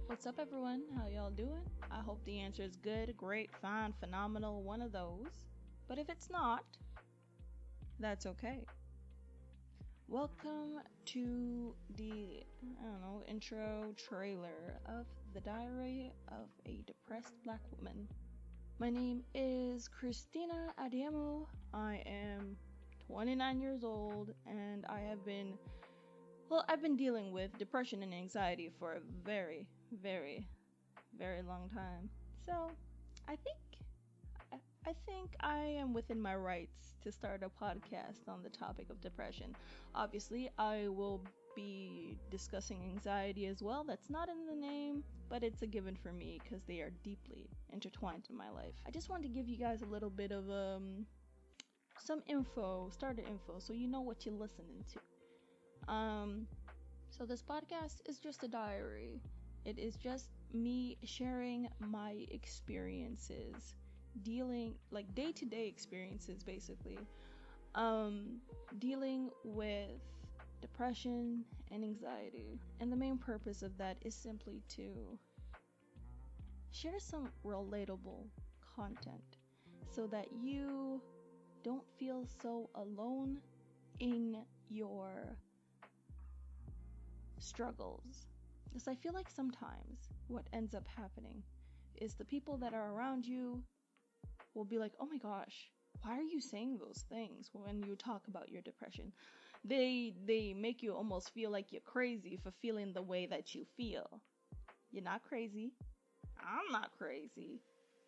What's up, everyone? How y'all doing? I hope the answer is good, great, fine, phenomenal, one of those. But if it's not, that's okay. Welcome to the, intro trailer of The Diary of a Depressed Black Woman. My name is Christina Adiemo. I am 29 years old and I've been dealing with depression and anxiety for a very, very, very long time. So, I think I think I am within my rights to start a podcast on the topic of depression. Obviously, I will be discussing anxiety as well. That's not in the name, but it's a given for me because they are deeply intertwined in my life. I just wanted to give you guys a little bit of some info, starter info, so you know what you're listening to. So this podcast is just a diary. It is just me sharing my experiences, dealing like day-to-day experiences basically. Dealing with depression and anxiety. And the main purpose of that is simply to share some relatable content so that you don't feel so alone in your struggles. Because I feel like sometimes what ends up happening is the people that are around you will be like, oh my gosh, why are you saying those things when you talk about your depression? They make you almost feel like you're crazy for feeling the way that you feel. You're not crazy. I'm not crazy.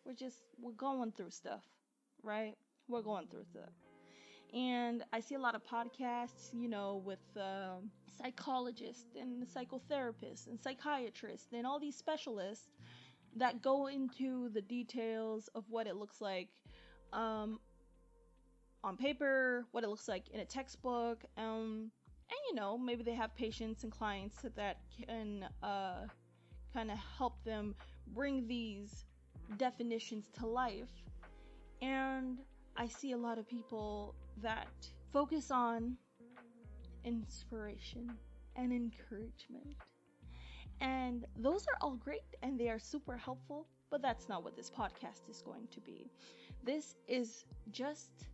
We're going through stuff, right? We're going through stuff. And I see a lot of podcasts, with psychologists and psychotherapists and psychiatrists and all these specialists that go into the details of what it looks like on paper, what it looks like in a textbook, and maybe they have patients and clients that can kind of help them bring these definitions to life. And I see a lot of people that focus on inspiration and encouragement. And those are all great and they are super helpful, but that's not what this podcast is going to be. This is just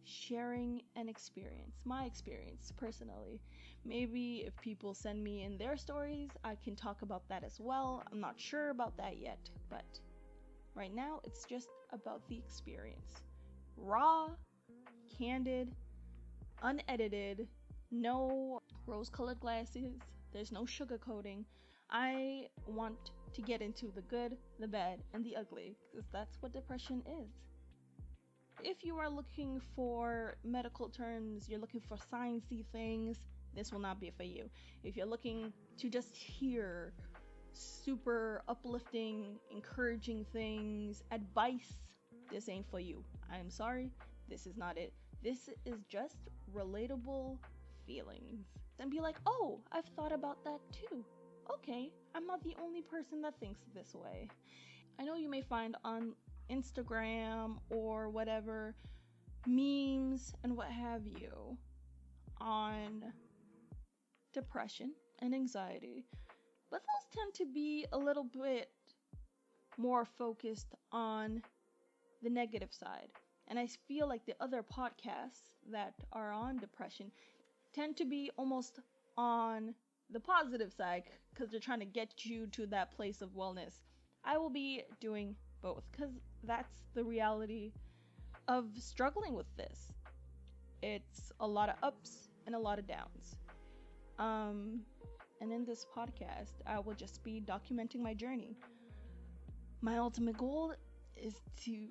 sharing an experience, my experience personally. Maybe if people send me in their stories, I can talk about that as well. I'm not sure about that yet, but right now it's just about the experience. Raw, candid, unedited, no rose-colored glasses, there's no sugarcoating. I want to get into the good, the bad, and the ugly, because that's what depression is. If you are looking for medical terms, you're looking for sciencey things, this will not be for you. If you're looking to just hear super uplifting, encouraging things, advice, this ain't for you. I'm sorry, this is not it. This is just relatable feelings. And be like, oh, I've thought about that too. Okay, I'm not the only person that thinks this way. I know you may find on Instagram or whatever memes and what have you on depression and anxiety, but those tend to be a little bit more focused on the negative side. And I feel like the other podcasts that are on depression tend to be almost on the positive side because they're trying to get you to that place of wellness. I will be doing both because that's the reality of struggling with this. It's a lot of ups and a lot of downs. And in this podcast, I will just be documenting my journey. My ultimate goal is to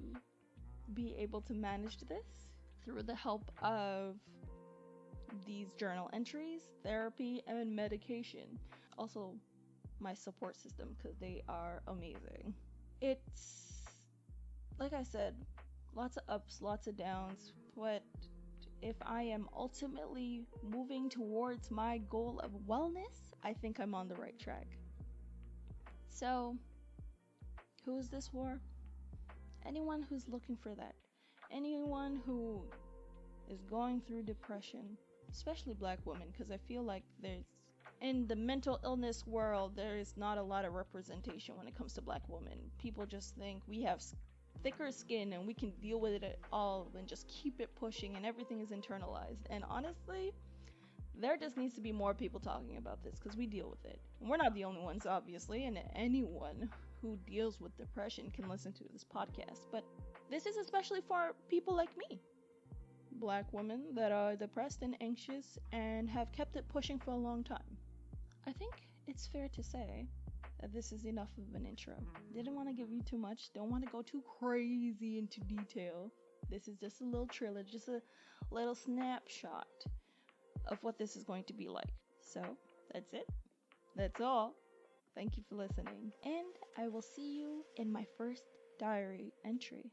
be able to manage this through the help of these journal entries, therapy, and medication. Also, my support system, because they are amazing. It's, like I said, lots of ups, lots of downs, but if I am ultimately moving towards my goal of wellness, I think I'm on the right track. So, who is this for? Anyone who's looking for that. Anyone who is going through depression, especially black women, because I feel like there's in the mental illness world, there is not a lot of representation when it comes to black women. People just think we have thicker skin and we can deal with it all and just keep it pushing and everything is internalized. And honestly, there just needs to be more people talking about this because we deal with it. And we're not the only ones, obviously, and anyone who deals with depression can listen to this podcast. But this is especially for people like me, black women that are depressed and anxious and have kept it pushing for a long time. I think it's fair to say that this is enough of an intro. Didn't want to give you too much, don't want to go too crazy into detail. This is just a little trailer, just a little snapshot of what this is going to be like. So, that's it. That's all. Thank you for listening. And I will see you in my first diary entry.